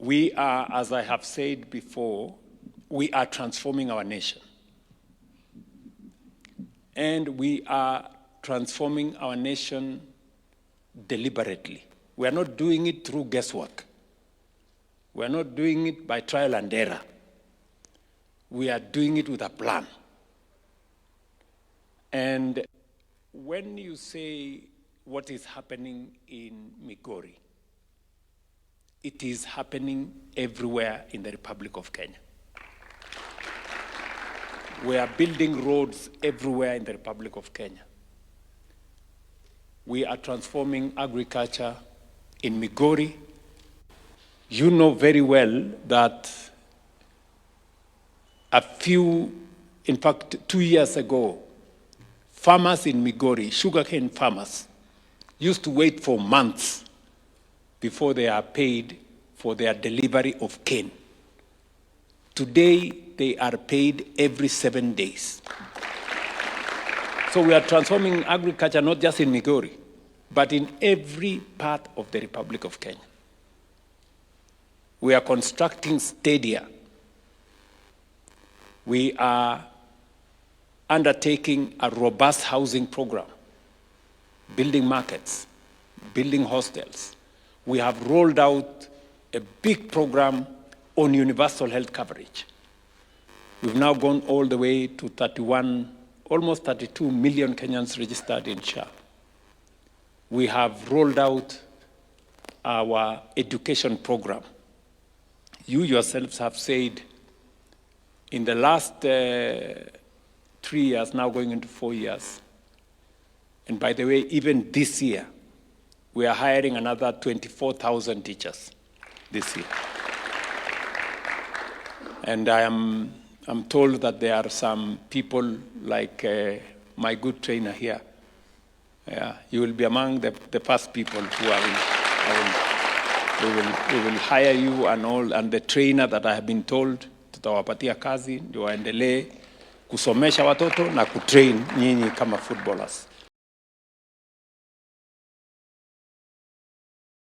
We are, as I have said before, we are transforming our nation. And we are transforming our nation deliberately. We are not doing it through guesswork. We are not doing it by trial and error. We are doing it with a plan. And when you say what is happening in Migori, it is happening everywhere in the Republic of Kenya. We are building roads everywhere in the Republic of Kenya. We are transforming agriculture in Migori. You know very well that in fact, 2 years ago, farmers in Migori, sugarcane farmers, used to wait for months before they are paid for their delivery of cane. Today, they are paid every 7 days. So we are transforming agriculture not just in Migori, but in every part of the Republic of Kenya. We are constructing stadia. We are undertaking a robust housing program, building markets, building hostels. We have rolled out a big program on universal health coverage. We've now gone all the way to almost 32 million Kenyans registered in SHA. We have rolled out our education program. You yourselves have said in the last 3 years, now going into 4 years, and by the way, even this year, we are hiring another 24,000 teachers this year. And I'm told that there are some people like my good trainer here. You will be among the first people who we will hire you and the trainer that I have been told, tutawapatia kazi, ndio waendelee kusomesha watoto na kutrain nyinyi kama footballers.